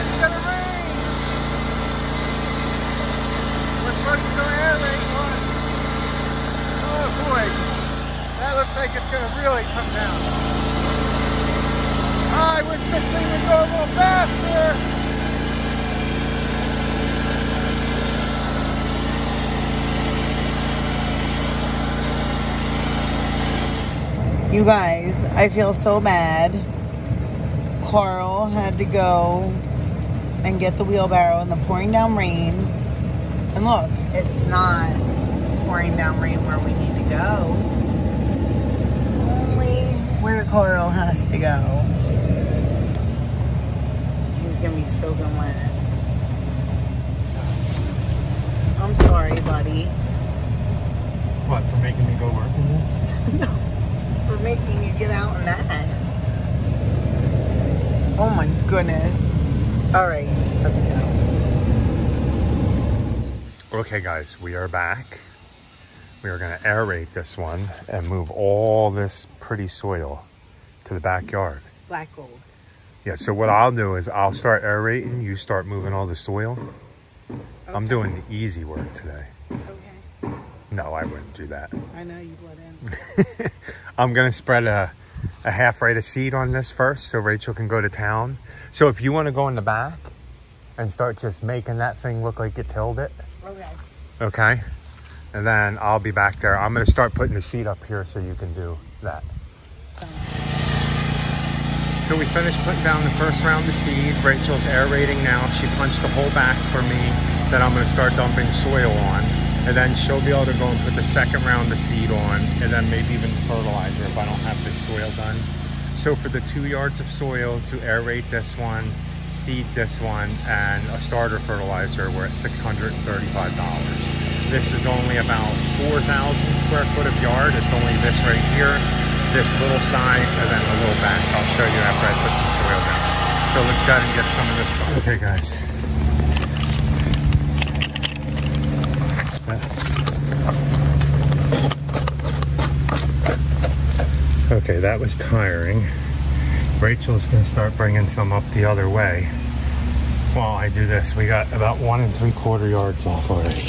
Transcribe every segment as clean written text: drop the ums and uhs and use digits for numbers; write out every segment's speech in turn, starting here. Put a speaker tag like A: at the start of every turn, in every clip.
A: it's gonna rain. We're supposed to go aerate one. Oh boy, that looks like it's gonna really come down. I wish this thing would go a little faster.
B: You guys, I feel so bad. Carl had to go and get the wheelbarrow in the pouring down rain. And look, it's not pouring down rain where we need to go. Only where Carl has to go. He's gonna be soaking wet. I'm sorry, buddy.
A: What, for making me go work in this?
B: No. For making you get out in that. Oh my goodness. All right, let's go.
A: Okay guys, we are back. We are gonna aerate this one and move all this pretty soil to the backyard.
B: Black gold.
A: Yeah, so what I'll do is I'll start aerating, you start moving all the soil. Okay. I'm doing the easy work today.
B: Okay.
A: No, I wouldn't do that.
B: I know you wouldn't.
A: I'm gonna spread a half rate of seed on this first so Rachel can go to town. So if you want to go in the back and start just making that thing look like you tilled it.
B: Okay.
A: Okay. And then I'll be back there. I'm gonna start putting the seed up here so you can do that. So we finished putting down the first round of seed. Rachel's aerating now. She punched a hole back for me that I'm gonna start dumping soil on. And then she'll be able to go and put the second round of seed on, and then maybe even fertilizer if I don't have this soil done. So for the 2 yards of soil to aerate this one, seed this one, and a starter fertilizer, we're at $635. This is only about 4,000 square foot of yard. It's only this right here, this little side, and then a little back. I'll show you after I put some soil down. So let's go ahead and get some of this done. Okay guys. Okay, that was tiring. Rachel's gonna start bringing some up the other way. While I do this, we got about 1 3/4 yards off already.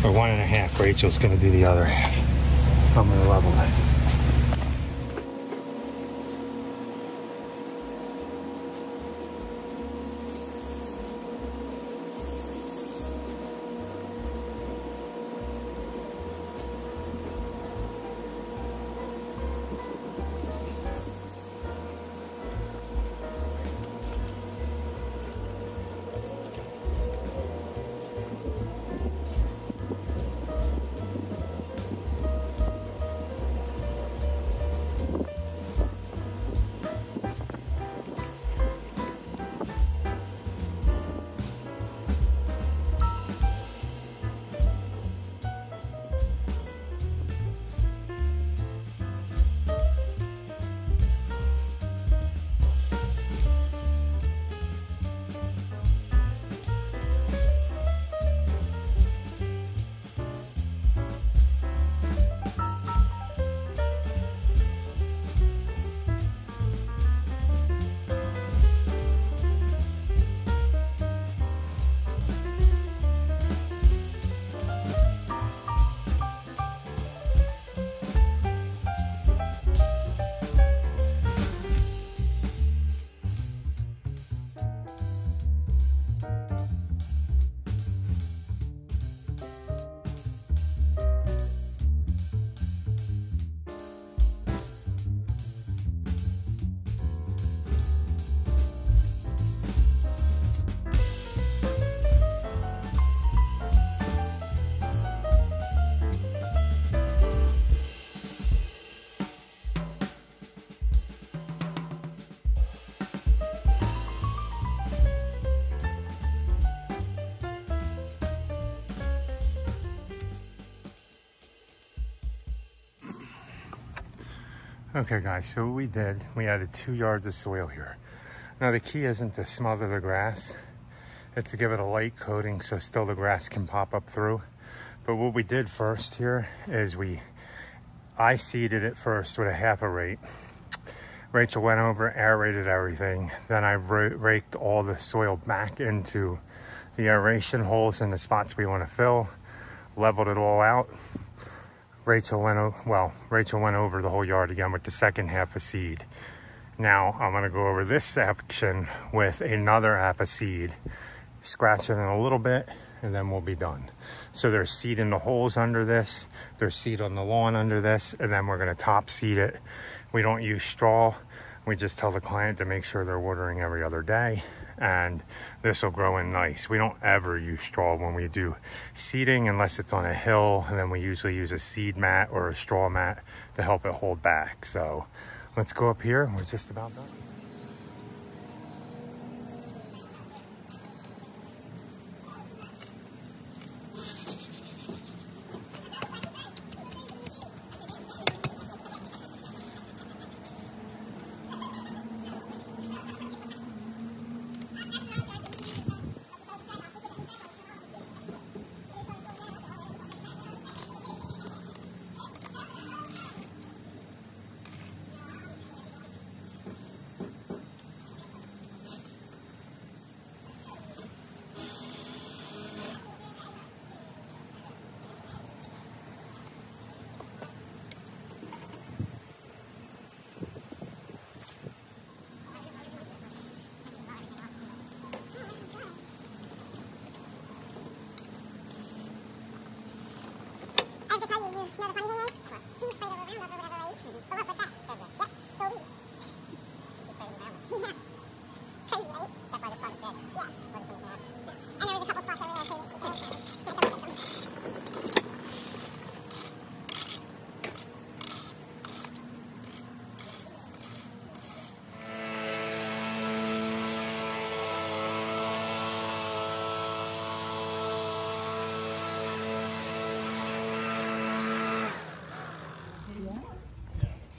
A: Or 1.5. Rachel's gonna do the other half. I'm gonna level this. Okay guys, so what we did, we added 2 yards of soil here. Now the key isn't to smother the grass, it's to give it a light coating so still the grass can pop up through. But what we did first here is I seeded it first with a half a rate. Rachel went over, aerated everything. Then I raked all the soil back into the aeration holes in the spots we want to fill, leveled it all out. Rachel went over the whole yard again with the second half of seed. Now I'm going to go over this section with another half of seed, scratch it in a little bit, and then we'll be done. So there's seed in the holes under this, there's seed on the lawn under this, and then we're going to top seed it. We don't use straw. We just tell the client to make sure they're watering every other day, and this will grow in nice. We don't ever use straw when we do seeding unless it's on a hill, and then we usually use a seed mat or a straw mat to help it hold back. So let's go up here. We're just about done.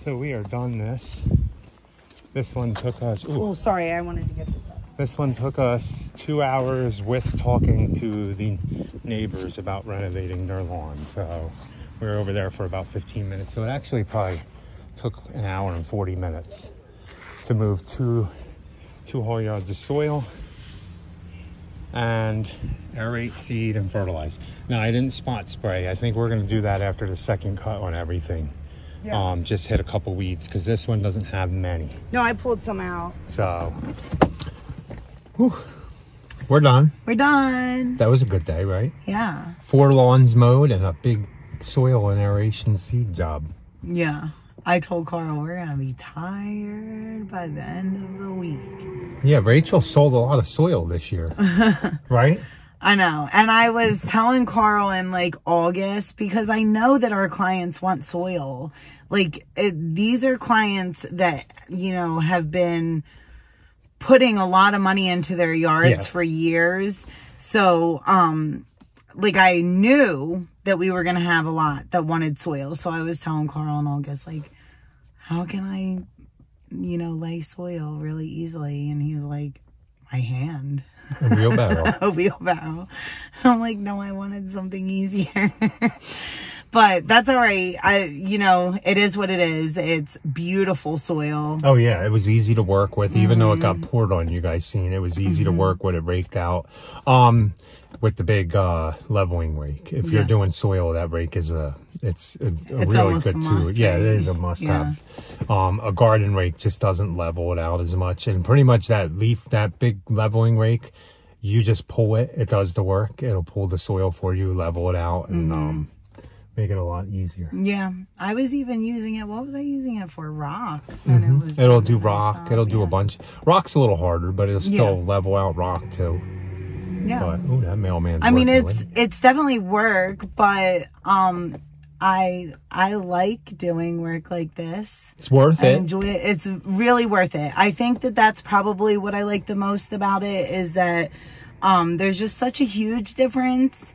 A: So we are done this. This one took us...
B: Oh, sorry, I wanted to get this up.
A: This one took us 2 hours with talking to the neighbors about renovating their lawn. So we were over there for about 15 minutes. So it actually probably took an hour and 40 minutes to move two whole yards of soil and aerate, seed, and fertilize. Now, I didn't spot spray. I think we're going to do that after the second cut on everything. Yeah. Just hit a couple weeds because this one doesn't have many.
B: No, I pulled some out.
A: So, whew, we're done.
B: We're done.
A: That was a good day, right?
B: Yeah.
A: 4 lawns mowed and a big soil and aeration seed job.
B: Yeah. I told Carl we're going to be tired by the end of the week.
A: Yeah, Rachel sold a lot of soil this year. Right?
B: I know. And I was telling Carl in like August, because I know that our clients want soil. Like these are clients that, you know, have been putting a lot of money into their yards for years. So, like I knew that we were going to have a lot that wanted soil. So I was telling Carl in August, like, how can I, you know, lay soil really easily? And he was like, my hand.
A: A wheelbarrow.
B: A wheelbarrow. I'm like, no, I wanted something easier. But that's all right. You know, it is what it is. It's beautiful soil.
A: Oh, yeah. It was easy to work with, even though it got poured on, you guys seen. It was easy to work with. It raked out. With the big leveling rake. If you're doing soil, that rake is it's really good too. Yeah, it is a must have. A garden rake just doesn't level it out as much. And pretty much that big leveling rake, you just pull it. It does the work. It'll pull the soil for you, level it out, and make it a lot easier.
B: Yeah. I was even using it. What was I using it for? Rocks. And
A: it'll do rock. It'll do a bunch. Rock's a little harder, but it'll still level out rock too.
B: Yeah.
A: But, ooh, that mailman's
B: I mean, it's definitely work, but I like doing work like this.
A: It's worth it.
B: I enjoy it. It's really worth it. I think that that's probably what I like the most about it, is that there's just such a huge difference.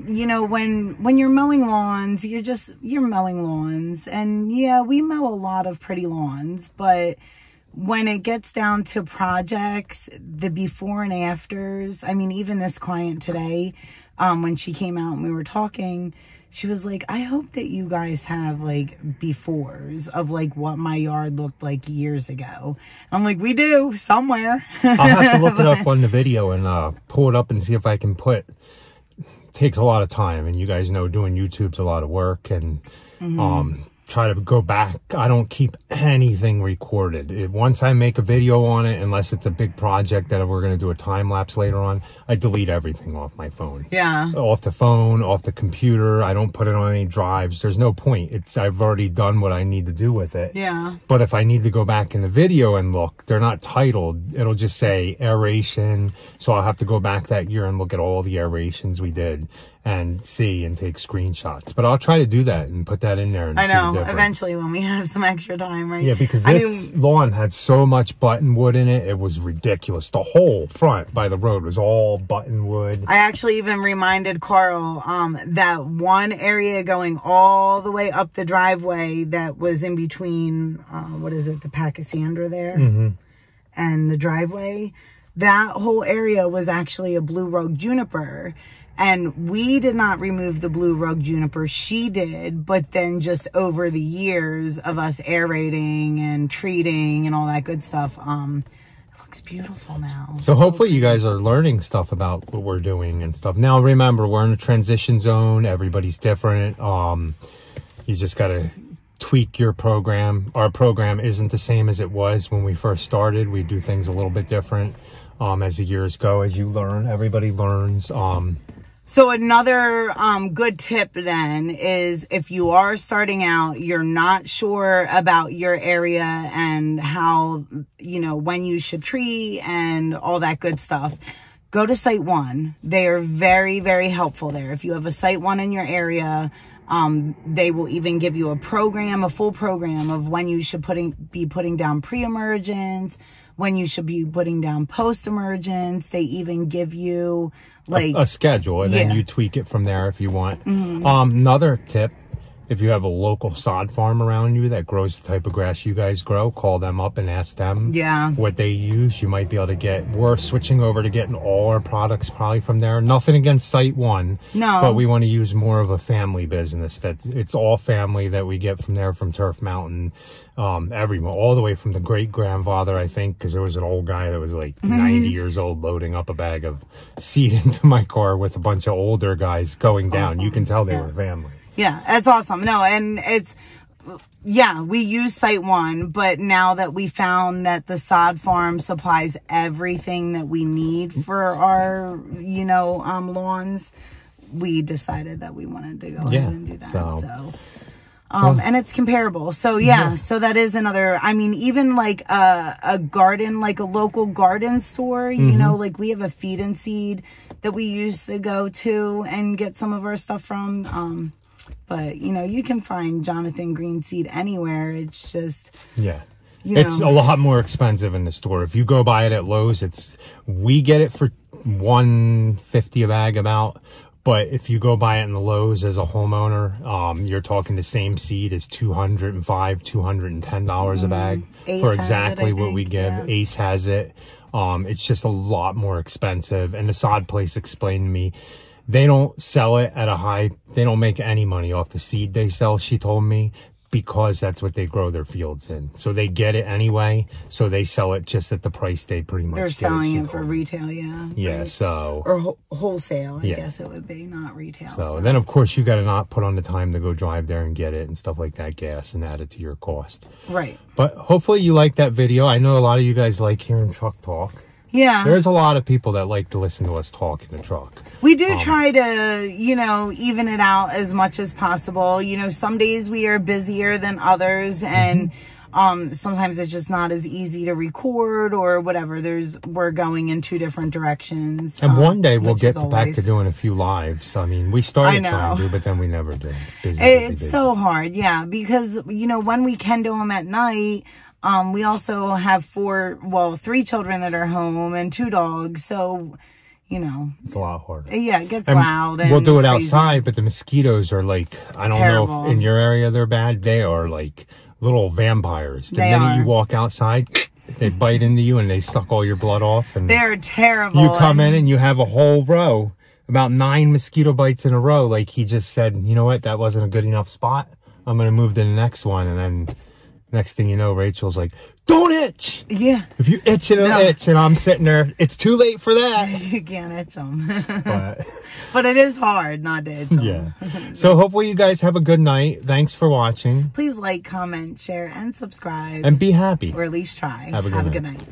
B: You know, when you're mowing lawns, you're mowing lawns. And yeah, we mow a lot of pretty lawns, but when it gets down to projects, the before and afters, I mean, even this client today, when she came out and we were talking, she was like, I hope that you guys have like befores of like what my yard looked like years ago. I'm like, we do somewhere.
A: I'll have to look it up on the video and pull it up and see if I can put. Takes a lot of time, and you guys know doing YouTube's a lot of work, and try to go back. I don't keep anything recorded. Once I make a video on it, unless it's a big project that we're going to do a time lapse later on, I delete everything off my phone.
B: Yeah.
A: Off the phone, off the computer. I don't put it on any drives. There's no point. I've already done what I need to do with it.
B: Yeah.
A: But if I need to go back in the video and look, they're not titled. It'll just say aeration. So I'll have to go back that year and look at all the aerations we did and see and take screenshots. But I'll try to do that and put that in there. And
B: I know, eventually when we have some extra time, right?
A: Yeah, because this lawn had so much buttonwood in it, it was ridiculous. The whole front by the road was all buttonwood. I
B: actually even reminded Carl that one area going all the way up the driveway that was in between, what is it, the Pachysandra there? And the driveway. That whole area was actually a blue rogue juniper. And we did not remove the blue rogue juniper. She did. But then just over the years of us aerating and treating and all that good stuff, it looks beautiful now.
A: So hopefully you guys are learning stuff about what we're doing and stuff. Now, remember, we're in a transition zone. Everybody's different. You just got to tweak your program. Our program isn't the same as it was when we first started. We do things a little bit different as the years go. As you learn, everybody learns.
B: So another good tip then is if you are starting out, you're not sure about your area and how, you know, when you should tree and all that good stuff, go to Site One. They are very, very helpful there. If you have a Site One in your area, they will even give you a full program of when you should be putting down pre-emergence, when you should be putting down post-emergence. They even give you like
A: a schedule, and then you tweak it from there if you want. Another tip, if you have a local sod farm around you that grows the type of grass you guys grow, call them up and ask them what they use. You might be able to get, we're switching over to getting all our products probably from there. Nothing against Site One, but we want to use more of a family business. It's all family that we get from there, from Turf Mountain, everyone, all the way from the great grandfather, I think, because there was an old guy that was like 90 years old loading up a bag of seed into my car with a bunch of older guys going down. Awesome. You can tell they were family.
B: Yeah, it's awesome. No, and it's, we use Site One, but now that we found that the sod farm supplies everything that we need for our, you know, lawns, we decided that we wanted to go ahead and do that. So and it's comparable. So so that is another, I mean, even like a garden, like a local garden store, you know, like we have a feed and seed that we used to go to and get some of our stuff from. But, you know, you can find Jonathan Green seed anywhere. It's just,
A: it's a lot more expensive in the store. If you go buy it at Lowe's, we get it for $150 a bag about. But if you go buy it in the Lowe's as a homeowner, you're talking the same seed as $205, $210 a bag for exactly what we give. Ace has it. It's just a lot more expensive. And the sod place explained to me, they don't sell it at they don't make any money off the seed they sell, she told me, because that's what they grow their fields in. So they get it anyway, so they sell it just at the price they pretty much
B: They're selling it for retail,
A: Yeah, right. So...
B: Or wholesale, I guess it would be, not retail.
A: So then, of course, you got to not put on the time to go drive there and get it and stuff like that, gas, and add it to your cost.
B: Right.
A: But hopefully you like that video. I know a lot of you guys like hearing truck talk.
B: Yeah.
A: There's a lot of people that like to listen to us talk in the truck.
B: We do try to, you know, even it out as much as possible. You know, some days we are busier than others, and sometimes it's just not as easy to record or whatever. We're going in two different directions.
A: And one day we'll get back to doing a few lives. I mean, we started trying to, but then we never did.
B: It's so hard, because, you know, when we can do them at night, we also have 3 children that are home and 2 dogs. So, you know,
A: it's a lot harder.
B: Yeah, it gets loud. And
A: we'll do it
B: crazy.
A: outside, but the mosquitoes are like, I don't know if in your area they're bad. They are like little vampires. The minute you walk outside, they bite into you and they suck all your blood off. And
B: they're terrible.
A: You come in and you have a whole row about 9 mosquito bites in a row. Like he just said, you know what, that wasn't a good enough spot. I'm going to move to the next one. And then next thing you know, Rachel's like, don't itch.
B: Yeah.
A: If you itch, it'll itch. And I'm sitting there. It's too late for that.
B: You can't itch them.
A: But,
B: but it is hard not to itch them.
A: Yeah. So hopefully you guys have a good night. Thanks for watching.
B: Please like, comment, share, and subscribe.
A: And be happy.
B: Or at least try.
A: Have a good night.